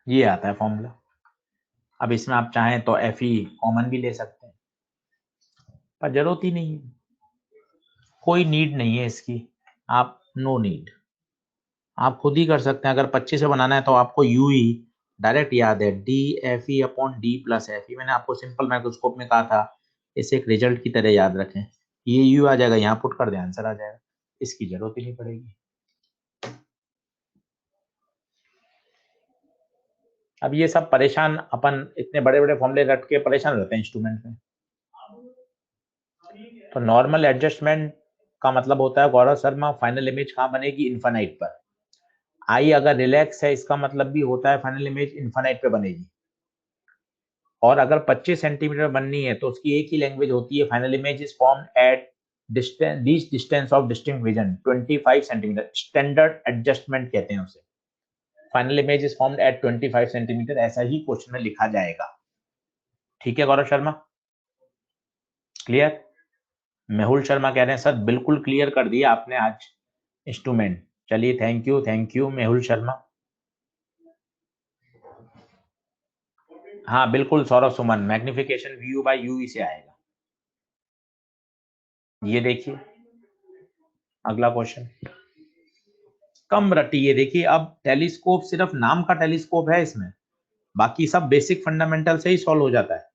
ये आता है फॉर्मूला। अब इसमें आप चाहें तो एफ ई कॉमन भी ले सकते हैं, पर जरूरत ही नहीं है, कोई नीड नहीं है इसकी। आप नो नीड, आप खुद ही कर सकते हैं। अगर 25 से बनाना है तो आपको यू ही डायरेक्ट याद है, D F E upon D plus F ई। मैंने आपको सिंपल माइक्रोस्कोप में कहा था इसे एक रिजल्ट की तरह याद रखें। ये यू आ जाएगा, यहाँ पुट कर दे, आंसर आ जाएगा, इसकी जरूरत ही नहीं पड़ेगी। अब ये सब परेशान, अपन इतने बड़े बड़े फॉर्मूले रट के परेशान रहते हैं इंस्ट्रूमेंट में। तो नॉर्मल एडजस्टमेंट का मतलब होता है गौरव शर्मा, फाइनल इमेज कहाँ बनेगी? इन्फानाइट पर। आई अगर रिलैक्स है इसका मतलब भी होता है फाइनल इमेज इन्फानाइट पे बनेगी। और अगर 25 सेंटीमीटर बननी है तो उसकी एक ही लैंग्वेज होती है, final image is formed at distance, least distance of distinct vision 25 centimetre, standard adjustment कहते हैं उसे। Final image is formed eight 25 centimetre, ऐसा ही क्वेश्चन में लिखा जाएगा। ठीक है गौरव शर्मा, क्लियर? मेहुल शर्मा कह रहे हैं सर बिल्कुल क्लियर कर दिया आपने आज इंस्ट्रूमेंट। चलिए थैंक यू मेहुल शर्मा। हाँ बिल्कुल Saurabh Suman, magnification view bye you से आएगा। ये देखिए अगला क्वेश्चन, कम रटिए। देखिए अब टेलीस्कोप सिर्फ नाम का टेलीस्कोप है, इसमें बाकी सब बेसिक फंडामेंटल से ही सॉल्व हो जाता है।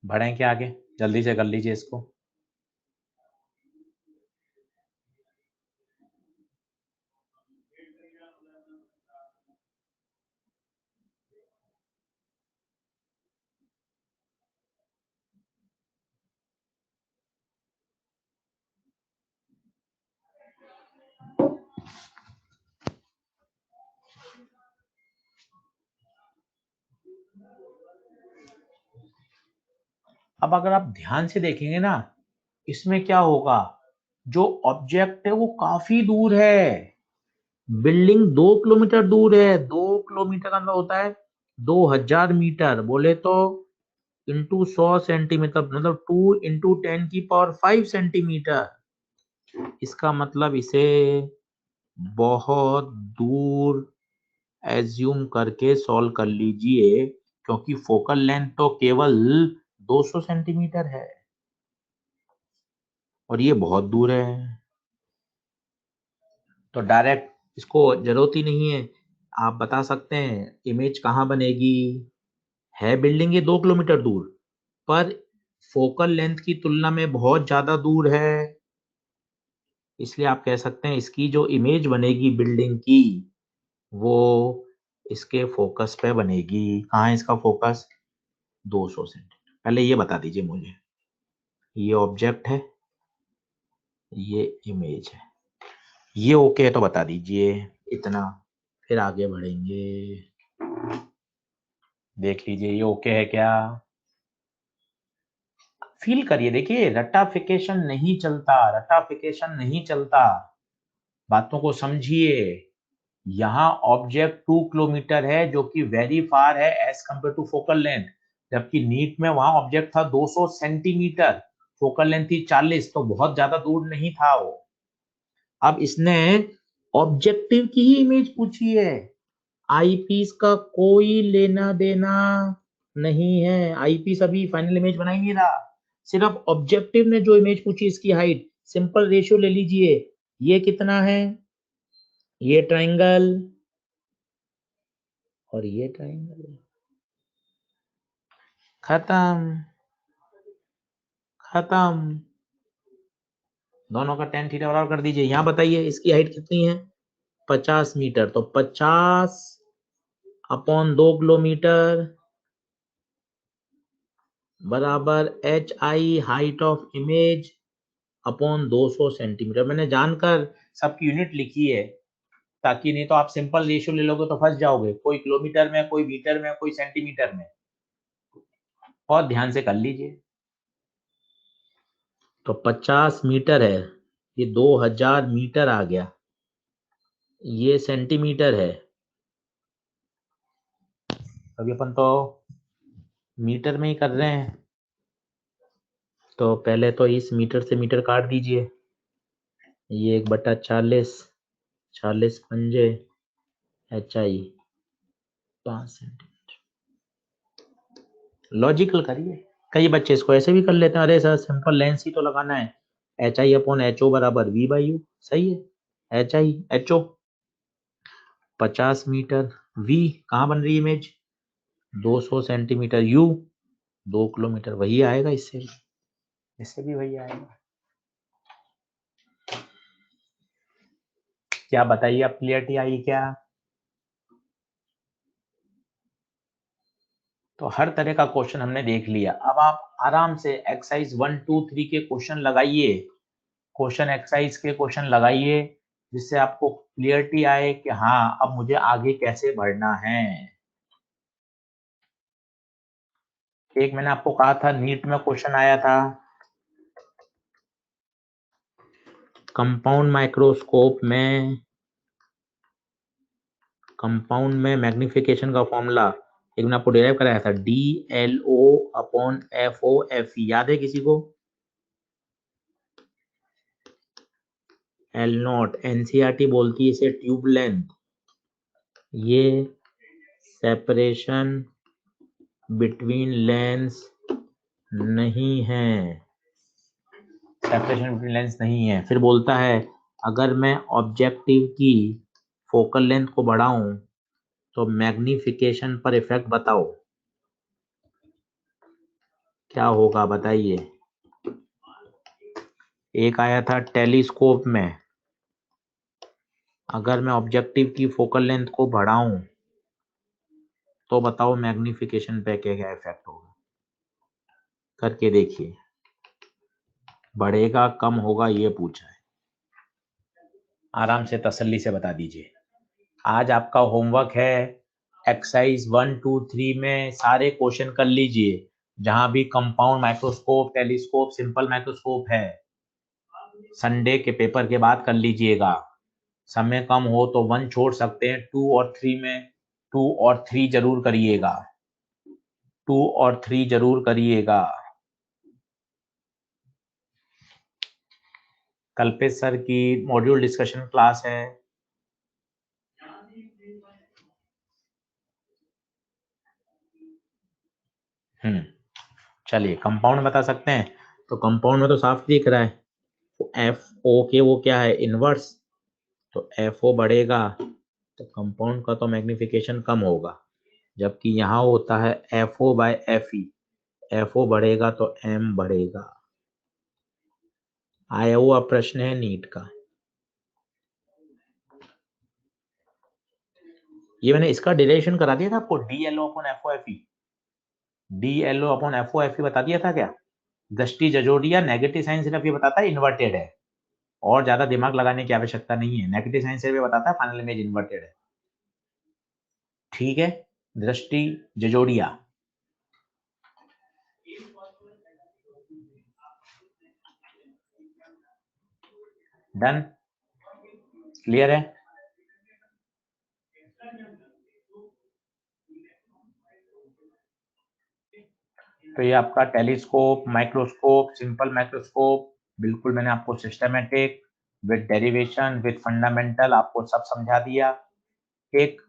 बढ़ें क्या आगे, जल्दी से कर लीजिए इसको। अब अगर आप ध्यान से देखेंगे ना, इसमें क्या होगा, जो ऑब्जेक्ट है वो काफी दूर है। बिल्डिंग 2 किलोमीटर दूर है, 2 किलोमीटर का मतलब होता है 2000 मीटर बोले तो इंटू 100 सेंटीमीटर, मतलब 2 इंटू 10⁵ सेंटीमीटर। इसका मतलब इसे बहुत दूर एज्यूम करके सॉल्व कर लीजिए, क्योंकि फोकल लेंथ तो केवल 200 सेंटीमीटर है और ये बहुत दूर है, तो डायरेक्ट इसको जरूरत ही नहीं है। आप बता सकते हैं इमेज कहाँ बनेगी। है बिल्डिंग ये 2 किलोमीटर दूर, पर फोकल लेंथ की तुलना में बहुत ज्यादा दूर है, इसलिए आप कह सकते हैं इसकी जो इमेज बनेगी बिल्डिंग की, वो इसके फोकस पे बनेगी। कहाँ है इसका फोकस? 200 सेंटीमीटर। पहले ये बता दीजिए मुझे, ये ऑब्जेक्ट है, ये इमेज है, ये ओके है तो बता दीजिए इतना, फिर आगे बढ़ेंगे। देख लीजिए ये ओके है क्या? फील करिए, देखिए रटाफिकेशन नहीं चलता, रटाफिकेशन नहीं चलता, बातों को समझिए। यहाँ ऑब्जेक्ट 2 किलोमीटर है जो कि वेरी फार है as compared to focal length, जबकि नीट में वहां ऑब्जेक्ट था 200 सेंटीमीटर, फोकल लेंथ थी 40, तो बहुत ज्यादा दूर नहीं था वो। अब इसने ऑब्जेक्टिव की ही इमेज पूछी है, आईपीस का कोई लेना देना नहीं है, आईपीस अभी फाइनल इमेज बना ही नहीं रहा, सिर्फ ऑब्जेक्टिव ने जो इमेज पूछी इसकी हाइट। सिंपल रेशियो ले लीजिए, ये कितना है, ये ट्राइंगल और ये ट्राइंगल, खत्म, खत्म। दोनों का tan थीटा बराबर कर दीजिए। यहां बताइए इसकी हाइट कितनी है, 50 मीटर, तो 50/2 किलोमीटर बराबर HI height of image upon 200 centimetre. मैंने जानकर सबकी यूनिट लिखी है, ताकि नहीं तो आप सिंपल रेशियो ले लोगे तो फंस जाओगे, कोई किलोमीटर में, कोई मीटर में, कोई सेंटीमीटर में। और ध्यान से कर लीजिए। तो 50 मीटर है, ये 2000 मीटर आ गया, ये सेंटीमीटर है। अभी अपन तो मीटर में ही कर रहे हैं, तो पहले तो इस मीटर से मीटर काट दीजिए, ये 1/40, 40 पंजे, HI 5 सेंटीमीटर। लॉजिकल करिए, कई बच्चे इसको ऐसे भी कर लेते हैं, अरे सर सिंपल लेंस ही तो लगाना है, HI/HO बराबर V/U, सही है, HI/HO 50 मीटर, V कहाँ बन रही है इमेज, 200 सेंटीमीटर, U 2 किलोमीटर, वही आएगा, इससे भी वही आएगा। क्या बताइए, अब क्लियरिटी आई क्या? तो हर तरह का क्वेश्चन हमने देख लिया, अब आप आराम से एक्सरसाइज 1, 2, 3 के क्वेश्चन लगाइए, क्वेश्चन एक्सरसाइज के क्वेश्चन लगाइए, जिससे आपको क्लियरिटी आए कि हाँ अब मुझे आगे कैसे बढ़ना है। एक मैंने आपको कहा था नीट में क्वेश्चन आया था, कंपाउंड माइक्रोस्कोप में, कंपाउंड में मैग्निफिकेशन का फॉर्मूला एक मैंने आपको डिराइव कराया था, DLO/FOFE, याद है किसी को? L0, NCERT बोलती है इसे ट्यूब लेंथ, ये सेपरेशन बिटवीन लेंस नहीं है, सेपरेशन बिटवीन लेंस नहीं है। फिर बोलता है अगर मैं ऑब्जेक्टिव की फोकल लेंथ को बढ़ाऊं तो मैग्निफिकेशन पर इफेक्ट बताओ, क्या होगा बताइए। एक आया था टेलीस्कोप में, अगर मैं ऑब्जेक्टिव की फोकल लेंथ को बढ़ाऊं तो बताओ मैग्निफिकेशन पे क्या क्या इफेक्ट होगा, करके देखिए। बढ़ेगा कम होगा ये पूछा है, आराम से तसल्ली से बता दीजिए। आज आपका होमवर्क है एक्सरसाइज 1, 2, 3 में सारे क्वेश्चन कर लीजिए, जहां भी compound microscope, telescope, simple microscope है, संडे के पेपर के बाद कर लीजिएगा। समय कम हो तो 1 छोड़ सकते हैं, 2 और 3 में 2 और 3 जरूर करिएगा, 2 और 3 जरूर करिएगा। कल्पेश सर की मॉड्यूल डिस्कशन क्लास है। चलिए कंपाउंड बता सकते हैं, तो कंपाउंड में तो साफ दिख रहा है, एफ ओ के वो क्या है, इनवर्स, तो एफ ओ बढ़ेगा तो कंपाउंड का तो मैग्निफिकेशन कम होगा, जबकि यहाँ होता है F O by F E, F O बढ़ेगा तो एम बढ़ेगा। आया हुआ प्रश्न है नीट का, ये मैंने इसका डिरेक्शन करा दिया था आपको, D L O upon F O F E, D L O upon F O F E बता दिया था क्या? दृष्टि जजोरिया नेगेटिव साइन सिर्फ ये बताता है इन्वर्टेड है, और ज्यादा दिमाग लगाने की आवश्यकता नहीं है, नेगेटिव साइन सिर्फ ये बताता है फाइनल इमेज इन्वर्टेड है। ठीक है, दृष्टि जजोरिया। डन, क्लियर है? तो ये आपका टेलीस्कोप, माइक्रोस्कोप, सिंपल माइक्रोस्कोप, बिल्कुल मैंने आपको systematic with derivation with fundamental आपको सब समझा दिया। एक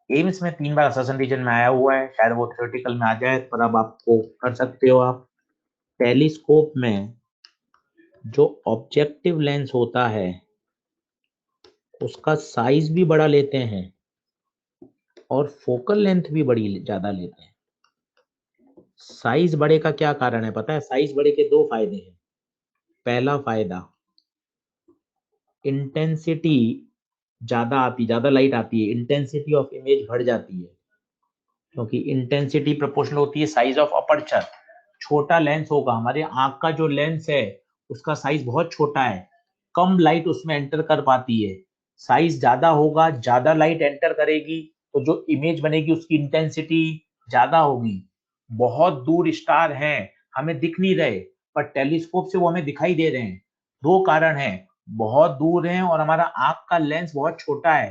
एम्स में 3 बार असर्शन रीजन में आया हुआ है, शायद वो थ्योरेटिकल में आ जाए, पर अब आपको कर सकते हो आप। टेलीस्कोप में जो ऑब्जेक्टिव लेंस होता है उसका साइज भी बड़ा लेते हैं और फोकल लेंथ भी बड़ी ज्यादा लेते हैं। साइज बड़े का क्या कारण है पता है? साइज बड़े के 2 फायदे हैं। पहला फायदा, इंटेंसिटी ज्यादा लाइट आती है, इंटेंसिटी ऑफ इमेज बढ़ जाती है, क्योंकि इंटेंसिटी प्रोपोर्शनल होती है साइज ऑफ अपर्चर। छोटा लेंस होगा, हमारे आंख का जो लेंस है उसका साइज बहुत छोटा है, कम लाइट उसमें एंटर कर पाती है। साइज ज्यादा होगा, ज्यादा लाइट एंटर करेगी, तो जो इमेज बनेगी उसकी इंटेंसिटी ज्यादा होगी। बहुत दूर स्टार हैं, हमें दिख नहीं रहे, पर टेलीस्कोप से वो हमें दिखाई दे रहे हैं। 2 कारण हैं, बहुत दूर हैं और हमारा आंख का लेंस बहुत छोटा है,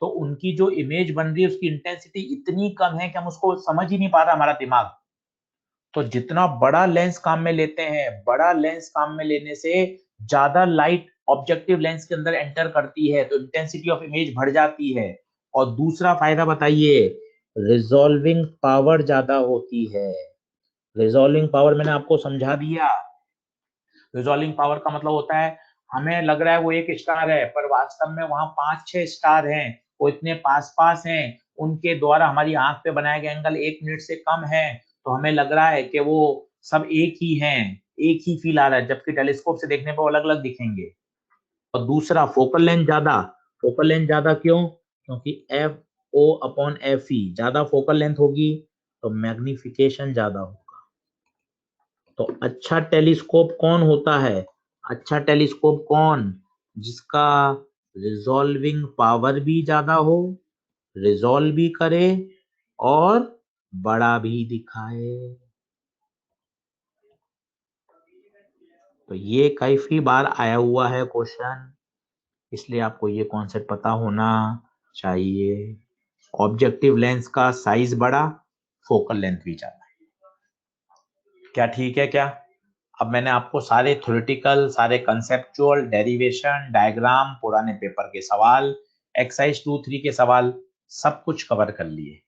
तो उनकी जो इमेज बन रही है उसकी इंटेंसिटी इतनी कम है कि हम उसको समझ ही नहीं पा रहा हमारा दिमाग। तो जितना बड़ा लेंस काम में लेते हैं, बड़ा लेंस काम में लेने से ज्यादा लाइट ऑब्जेक्टिव लेंस के अंदर एंटर करती है, तो इंटेंसिटी ऑफ इमेज बढ़ जाती है। और दूसरा फायदा बताइए, रिजॉल्विंग पावर ज्यादा होती है। रिजॉल्विंग पावर मैंने आपको समझा दिया। रिजॉल्विंग पावर का मतलब होता है, हमें लग रहा है वो एक स्टार है, पर वास्तव में वहां 5-6 स्टार हैं, वो इतने पास पास हैं, उनके द्वारा हमारी आंख पे बनाया गया एंगल 1 मिनट से कम है, तो हमें लग रहा है कि वो सब एक ही हैं, एक ही फील आ रहा है, जबकि टेलीस्कोप से देखने पर अलग अलग दिखेंगे। और दूसरा, फोकल लेंथ ज्यादा। फोकल लेंथ ज्यादा क्यों? क्योंकि F O upon F E ज्यादा फोकल लेंथ होगी तो मैग्निफिकेशन ज्यादा होगा। तो अच्छा टेलीस्कोप कौन होता है? अच्छा टेलीस्कोप कौन? जिसका रिजॉल्विंग पावर भी ज्यादा हो, रिजॉल्व भी करे और बड़ा भी दिखाए। तो ये काफी बार आया हुआ है क्वेश्चन, इसलिए आपको ये कॉन्सेप्ट पता होना चाहिए। ऑब्जेक्टिव लेंस का साइज बड़ा, फोकल लेंथ भी ज्यादा। क्या ठीक है क्या? अब मैंने आपको सारे थ्योरेटिकल, सारे कंसेप्चुअल, डेरिवेशन, डायग्राम, पुराने पेपर के सवाल, एक्सरसाइज 2-3 के सवाल सब कुछ कवर कर लिए।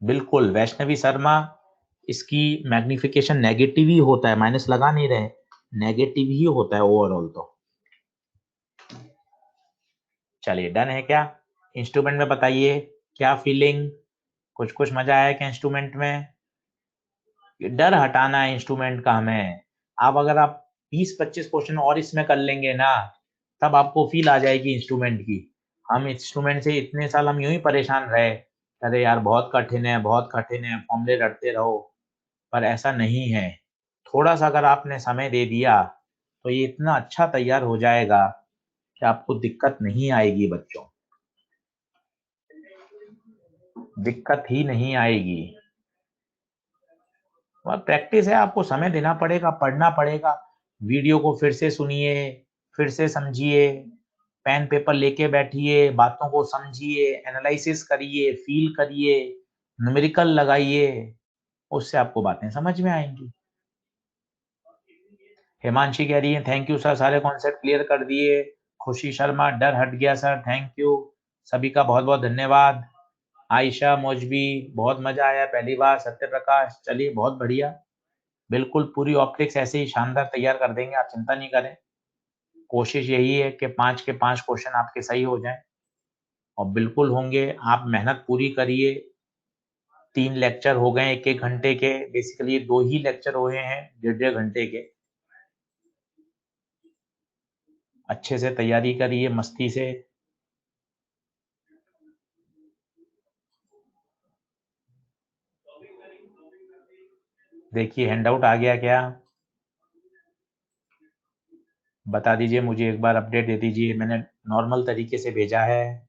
बिल्कुल वैष्णवी शर्मा, इसकी मैग्निफिकेशन नेगेटिव ही होता है, माइनस लगा नहीं रहे, नेगेटिव ही होता है ओवरऑल। तो चलिए डन है क्या? इंस्ट्रूमेंट में बताइए क्या फीलिंग, कुछ कुछ मजा आया क्या इंस्ट्रूमेंट में? डर हटाना है इंस्ट्रूमेंट का हमें। अब अगर आप 20-25 क्वेश्चन और इसमें कर लेंगे ना, तब आपको फील आ जाएगी इंस्ट्रूमेंट की। हम इंस्ट्रूमेंट से इतने साल हम यूं ही परेशान रहे, अरे यार बहुत कठिन है, बहुत कठिन है, फॉर्मूले रटते रहो, पर ऐसा नहीं है। थोड़ा सा अगर आपने समय दे दिया तो ये इतना अच्छा तैयार हो जाएगा कि आपको दिक्कत नहीं आएगी बच्चों, दिक्कत ही नहीं आएगी। और प्रैक्टिस है, आपको समय देना पड़ेगा, पढ़ना पड़ेगा, वीडियो को फिर से सुनिए, फिर से समझिए, पेन पेपर लेके बैठिए, बातों को समझिए, एनालिसिस करिए, फील करिए, न्यूमेरिकल लगाइए, उससे आपको बातें समझ में आएंगी। हिमांशी कह रही है थैंक यू सर, सारे कॉन्सेप्ट क्लियर कर दिए। खुशी शर्मा डर हट गया सर, थैंक यू, सभी का बहुत बहुत धन्यवाद। आयशा मौजवी बहुत मजा आया पहली बार। सत्य प्रकाश चलिए बहुत बढ़िया, बिल्कुल पूरी ऑप्टिक्स ऐसे ही शानदार तैयार कर देंगे, आप चिंता नहीं करें। कोशिश यही है कि 5 के 5 क्वेश्चन आपके सही हो जाएं और बिल्कुल होंगे। आप मेहनत पूरी करिए। 3 लेक्चर हो गए 1-1 घंटे के, बेसिकली 2 ही लेक्चर हुए हैं 1.5 घंटे के। अच्छे से तैयारी करिए मस्ती से। देखिए हैंडआउट आ गया क्या, बता दीजिए मुझे, एक बार अपडेट दे दीजिए। मैंने नॉर्मल तरीके से भेजा है।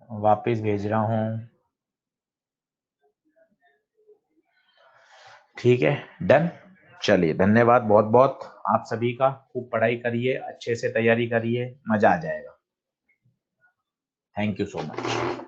वापस भेज रहा हूँ। ठीक है, डन। चलिए धन्यवाद बहुत बहुत आप सभी का। खूब पढ़ाई करिए, अच्छे से तैयारी करिए, मजा आ जाएगा। Thank you so much.